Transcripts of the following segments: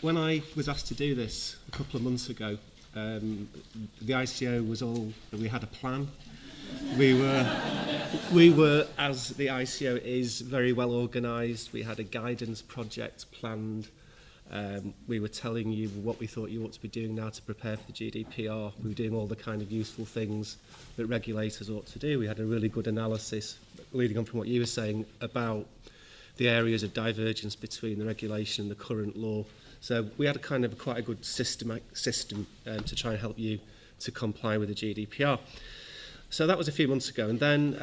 When I was asked to do this a couple of months ago, the ICO was all, we had a plan. We were, as the ICO is, very well organised. We had a guidance project planned. We were telling you what we thought you ought to be doing now to prepare for the GDPR. We were doing all the kind of useful things that regulators ought to do. We had a really good analysis, leading on from what you were saying, about the areas of divergence between the regulation and the current law. So we had quite a good system to try and help you to comply with the GDPR. So that was a few months ago, and then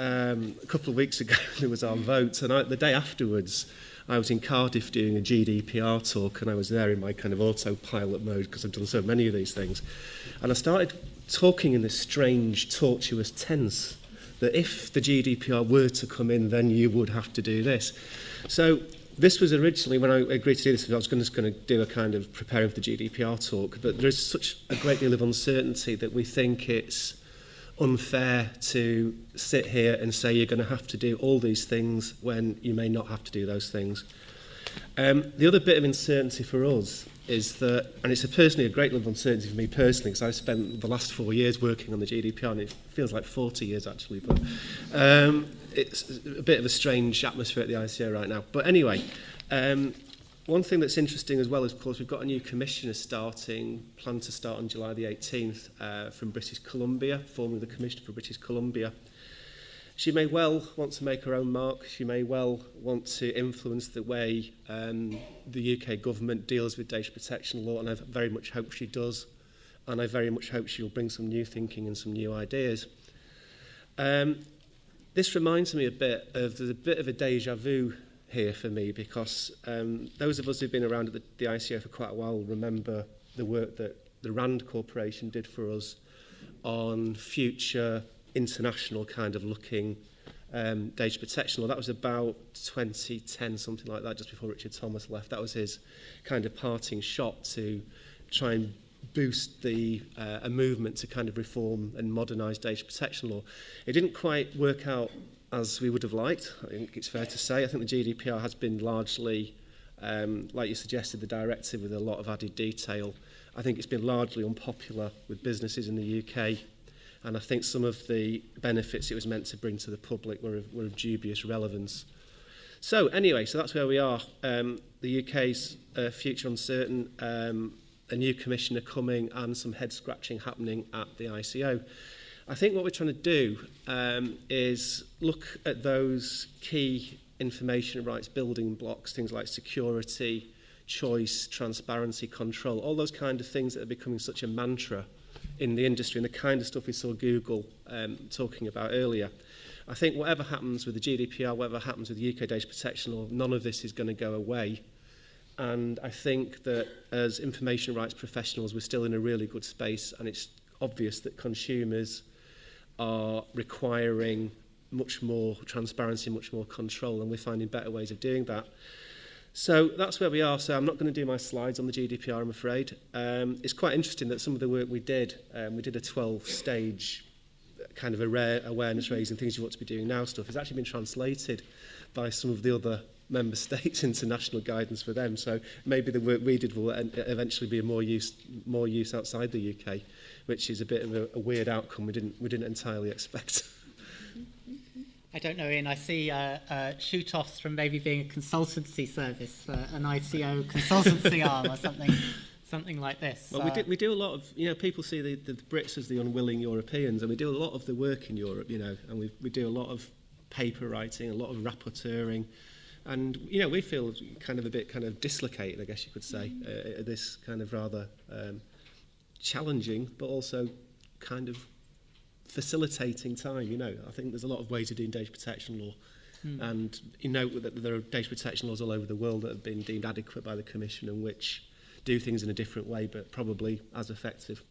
a couple of weeks ago there was our vote, and the day afterwards I was in Cardiff doing a GDPR talk, and I was there in my kind of autopilot mode because I've done so many of these things, and I started talking in this strange, tortuous tense that if the GDPR were to come in, then you would have to do this. So this was originally, when I agreed to do this, I was just going to do a kind of preparing for the GDPR talk, but there's such a great deal of uncertainty that we think it's unfair to sit here and say you're going to have to do all these things when you may not have to do those things. The other bit of uncertainty for us is that, and it's personally a great level of uncertainty for me personally, because I've spent the last 4 years working on the GDPR, and it feels like 40 years actually, but it's a bit of a strange atmosphere at the ICO right now. But anyway, one thing that's interesting as well is, of course, we've got a new commissioner planned to start on July the 18th from British Columbia, formerly the Commissioner for British Columbia. She may well want to make her own mark. She may well want to influence the way the UK government deals with data protection law, and I very much hope she does. And I very much hope she'll bring some new thinking and some new ideas. This reminds me there's a bit of a deja vu here for me, because those of us who've been around at the ICO for quite a while remember the work that the RAND Corporation did for us on future international kind of looking data protection law. That was about 2010, something like that, just before Richard Thomas left. That was his kind of parting shot to try and boost a movement to kind of reform and modernise data protection law. It didn't quite work out as we would have liked, I think it's fair to say. I think the GDPR has been largely, like you suggested, the directive with a lot of added detail. I think it's been largely unpopular with businesses in the UK, and I think some of the benefits it was meant to bring to the public were of dubious relevance. So anyway, so that's where we are. The UK's future uncertain, a new commissioner coming, and some head-scratching happening at the ICO. I think what we're trying to do is look at those key information rights building blocks, things like security, choice, transparency, control, all those kind of things that are becoming such a mantra in the industry, and the kind of stuff we saw Google talking about earlier. I think whatever happens with the GDPR, whatever happens with the UK data protection law, none of this is going to go away. And I think that as information rights professionals, we're still in a really good space, and it's obvious that consumers are requiring much more transparency, much more control, and we're finding better ways of doing that. So that's where we are. So I'm not going to do my slides on the GDPR, I'm afraid. It's quite interesting that some of the work we did a 12-stage kind of awareness raising, things you ought to be doing now stuff, has actually been translated by some of the other member states into national guidance for them. So maybe the work we did will eventually be more use outside the UK, which is a bit of a weird outcome we didn't entirely expect. I don't know, Iain. I see shoot-offs from maybe being a consultancy service for an ICO consultancy arm or something like this. Well, we do a lot of, people see the Brits as the unwilling Europeans, and we do a lot of the work in Europe, and we do a lot of paper writing, a lot of rapporteuring, and we feel kind of a bit kind of dislocated, I guess you could say, at this kind of rather challenging, but also kind of facilitating time. I think there's a lot of ways of doing data protection law, and that there are data protection laws all over the world that have been deemed adequate by the Commission and which do things in a different way, but probably as effective.